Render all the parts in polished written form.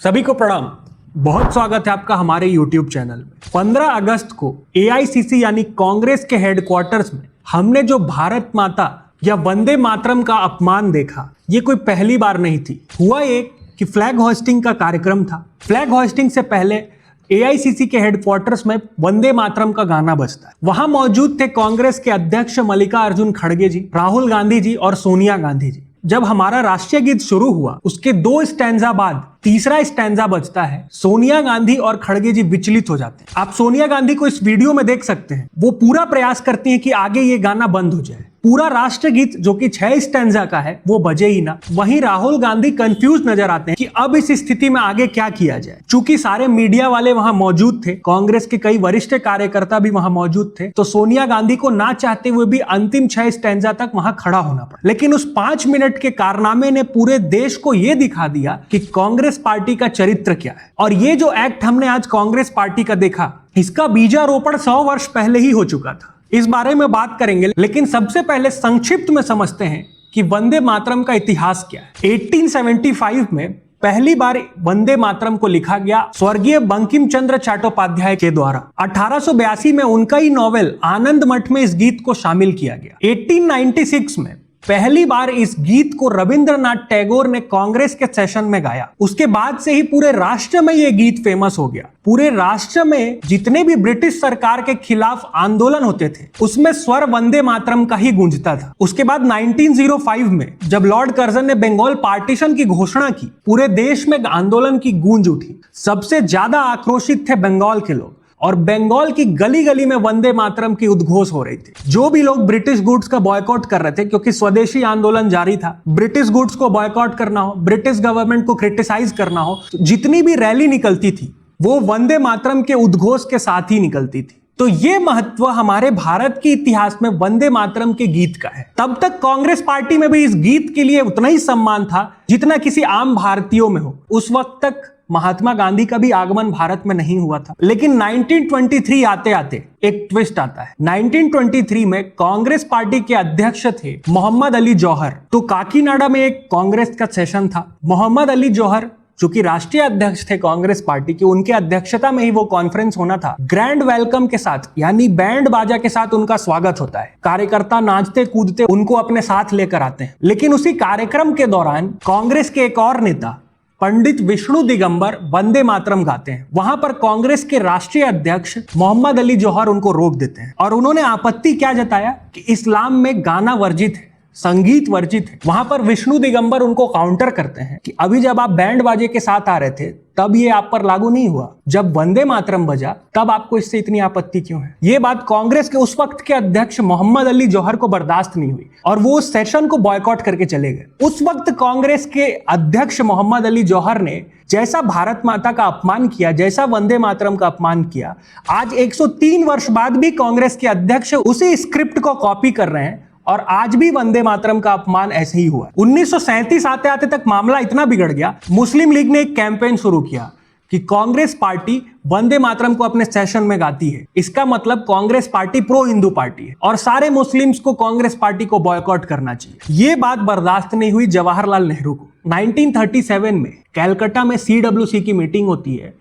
सभी को प्रणाम। बहुत स्वागत है आपका हमारे YouTube चैनल में। 15 अगस्त को AICC यानी कांग्रेस के हेडक्वार्टर्स में हमने जो भारत माता या वंदे मातरम का अपमान देखा, ये कोई पहली बार नहीं थी। हुआ एक कि फ्लैग होस्टिंग का कार्यक्रम था। फ्लैग होस्टिंग से पहले AICC के हेडक्वार्टर्स में वंदे मातरम का गाना बजता है। वहां मौजूद थे कांग्रेस के अध्यक्ष मल्लिकार्जुन खड़गे जी, राहुल गांधी जी और सोनिया गांधी जी। जब हमारा राष्ट्रीय गीत शुरू हुआ, उसके 2 स्टैंजा बाद तीसरा स्टैंजा बजता है। सोनिया गांधी और खड़गे जी विचलित हो जाते हैं। आप सोनिया गांधी को इस वीडियो में देख सकते हैं। वो पूरा प्रयास करती हैं कि आगे ये गाना बंद हो जाए। पूरा राष्ट्रगीत जो कि 6 स्टैंजा का है वो बजे ही ना। वहीं राहुल गांधी कंफ्यूज नजर आते हैं कि अब इस स्थिति में आगे क्या किया जाए। चूंकि सारे मीडिया वाले वहां मौजूद थे, कांग्रेस के कई वरिष्ठ कार्यकर्ता भी वहां मौजूद थे, तो सोनिया गांधी को ना चाहते हुए भी अंतिम 6 स्टैंजा तक वहां खड़ा होना पड़ा। लेकिन उस 5 मिनट के कारनामे ने पूरे देश को यह दिखा दिया कि कांग्रेस पार्टी का चरित्र क्या है। और ये जो एक्ट हमने आज कांग्रेस पार्टी का देखा, इसका बीजारोपण 100 वर्ष पहले ही हो चुका था। इस बारे में बात करेंगे, लेकिन सबसे पहले संक्षिप्त में समझते हैं कि वंदे मातरम का इतिहास क्या है। 1875 में पहली बार वंदे मातरम को लिखा गया स्वर्गीय बंकिम चंद्र चट्टोपाध्याय के द्वारा। 1882 में उनका ही नॉवेल आनंद मठ में इस गीत को शामिल किया गया। 1896 में पहली बार इस गीत को रविंद्रनाथ टैगोर ने कांग्रेस के सेशन में गाया। उसके बाद से ही पूरे राष्ट्र में यह गीत फेमस हो गया। पूरे राष्ट्र में जितने भी ब्रिटिश सरकार के खिलाफ आंदोलन होते थे, उसमें स्वर वंदे मातरम का ही गूंजता था। उसके बाद 1905 में जब लॉर्ड कर्जन ने बंगाल पार्टीशन की घोषणा की, पूरे देश में आंदोलन की गूंज उठी। सबसे ज्यादा आक्रोशित थे बंगाल के लोग और बंगाल की गली गली में वंदे मातरम की उद्घोष हो रही थी। जो भी लोग ब्रिटिश गुड्स का बॉयकॉट कर रहे थे, क्योंकि स्वदेशी आंदोलन जारी था, ब्रिटिश गुड्स को बॉयकॉट करना हो, ब्रिटिश गवर्नमेंट को क्रिटिसाइज करना हो, तो जितनी भी रैली निकलती थी वो वंदे मातरम के उद्घोष के साथ ही निकलती थी। तो ये महत्व हमारे भारत के इतिहास में वंदे मातरम के गीत का है। तब तक कांग्रेस पार्टी में भी इस गीत के लिए उतना ही सम्मान था जितना किसी आम भारतीयों में हो। उस वक्त तक महात्मा गांधी का भी आगमन भारत में नहीं हुआ था। लेकिन 1923 आते आते एक ट्विस्ट आता है। 1923 में कांग्रेस पार्टी के अध्यक्ष थे मोहम्मद अली जौहर। तो काकीनाडा में एक कांग्रेस का सेशन था। मोहम्मद अली जौहर जो कि राष्ट्रीय अध्यक्ष थे कांग्रेस पार्टी के, उनके अध्यक्षता में ही वो कॉन्फ्रेंस होना था। ग्रैंड वेलकम के साथ, यानी बैंड बाजा के साथ उनका स्वागत होता है। कार्यकर्ता नाचते कूदते उनको अपने साथ लेकर आते हैं। लेकिन उसी कार्यक्रम के दौरान कांग्रेस के एक और नेता पंडित विष्णु दिगंबर वंदे मातरम गाते हैं। वहां पर कांग्रेस के राष्ट्रीय अध्यक्ष मोहम्मद अली जौहर उनको रोक देते हैं और उन्होंने आपत्ति क्या जताया कि इस्लाम में गाना वर्जित है, संगीत वर्जित है। वहां पर विष्णु दिगंबर उनको काउंटर करते हैं कि अभी जब आप बैंड बाजे के साथ आ रहे थे तब ये आप पर लागू नहीं हुआ, जब वंदे मातरम बजा तब आपको इससे इतनी आपत्ति क्यों है। ये बात कांग्रेस के उस वक्त के अध्यक्ष मोहम्मद अली जौहर को बर्दाश्त नहीं हुई और वो उस सेशन को बॉयकॉट करके चले गए। उस वक्त कांग्रेस के अध्यक्ष मोहम्मद अली जौहर ने जैसा भारत माता का अपमान किया, जैसा वंदे मातरम का अपमान किया, आज 103 वर्ष बाद भी कांग्रेस के अध्यक्ष उसी स्क्रिप्ट को कॉपी कर रहे हैं और आज भी वंदे मातरम का अपमान ऐसे ही हुआ। 1937 आते आते तक मामला इतना बिगड़ गया, मुस्लिम लीग ने एक कैंपेन शुरू किया कि कांग्रेस पार्टी वंदे मातरम को अपने सेशन में गाती है, इसका मतलब Congress party pro Hindu party है और सारे मुस्लिम्स को कांग्रेस पार्टी को बॉयकॉट करना चाहिए। यह बात बर्दाश्त नहीं हुई जवाहरलाल नेहरू को। 1937 में कलकत्ता में CWC की मीटिंग होती है।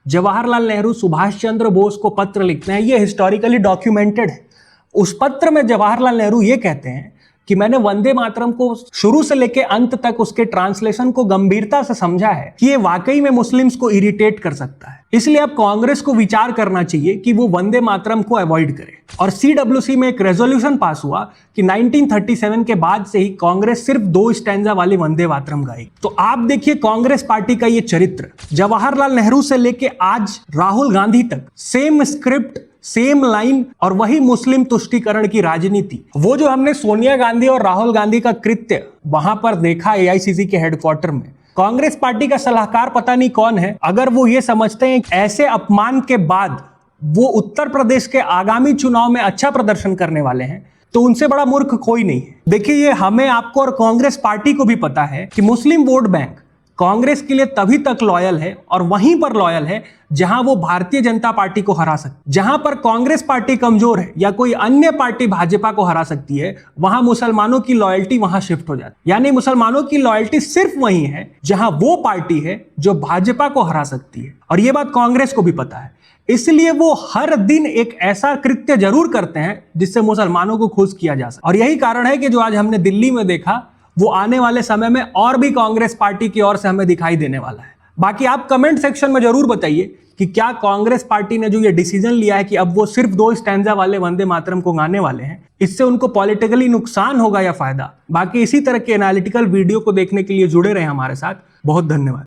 जवाहरलाल नेहरू सुभाष चंद्र बोस को पत्र लिखते हैं। यह हिस्टोरिकली डॉक्यूमेंटेड है। उस पत्र में जवाहरलाल नेहरू ये कहते हैं कि मैंने वंदे मातरम को शुरू से लेकर अंत तक उसके ट्रांसलेशन को गंभीरता से समझा है कि ये वाकई में मुस्लिम्स को इरिटेट कर सकता है, इसलिए अब कांग्रेस को विचार करना चाहिए कि वो वंदे मातरम को अवॉइड करे। और CWC में एक रेजोल्यूशन पास हुआ कि 1937 के बाद से ही कांग्रेस सिर्फ 2 स्टैंजा वाले वंदे मातरम गाएगी। तो आप देखिए कांग्रेस पार्टी का ये चरित्र, जवाहरलाल नेहरू से लेके आज राहुल गांधी तक सेम स्क्रिप्ट, सेम लाइन और वही मुस्लिम तुष्टीकरण की राजनीति। वो जो हमने सोनिया गांधी और राहुल गांधी का कृत्य वहां पर देखा AICC के हेडक्वार्टर में, कांग्रेस पार्टी का सलाहकार पता नहीं कौन है, अगर वो ये समझते हैं ऐसे अपमान के बाद वो उत्तर प्रदेश के आगामी चुनाव में अच्छा प्रदर्शन करने वाले हैं, तो उनसे बड़ा मूर्ख कोई नहीं है। देखिए, ये हमें, आपको और कांग्रेस पार्टी को भी पता है कि मुस्लिम वोट बैंक कांग्रेस के लिए तभी तक लॉयल है और वहीं पर लॉयल है जहां वो भारतीय जनता पार्टी को हरा सकती। जहां पर कांग्रेस पार्टी कमजोर है या कोई अन्य पार्टी भाजपा को हरा सकती है, वहां मुसलमानों की लॉयल्टी वहां शिफ्ट हो जाती है। यानी मुसलमानों की लॉयल्टी सिर्फ वहीं है जहां वो पार्टी है जो भाजपा को हरा सकती है। और यह बात कांग्रेस को भी पता है, इसलिए वो हर दिन एक ऐसा कृत्य जरूर करते हैं जिससे मुसलमानों को खुश किया जा सके। और यही कारण है कि जो आज हमने दिल्ली में देखा, वो आने वाले समय में और भी कांग्रेस पार्टी की ओर से हमें दिखाई देने वाला है। बाकी आप कमेंट सेक्शन में जरूर बताइए कि क्या कांग्रेस पार्टी ने जो ये डिसीजन लिया है कि अब वो सिर्फ 2 स्टैंजा वाले वंदे मातरम को गाने वाले हैं, इससे उनको पॉलिटिकली नुकसान होगा या फायदा। बाकी इसी तरह के एनालिटिकल वीडियो को देखने के लिए जुड़े रहे हमारे साथ। बहुत धन्यवाद।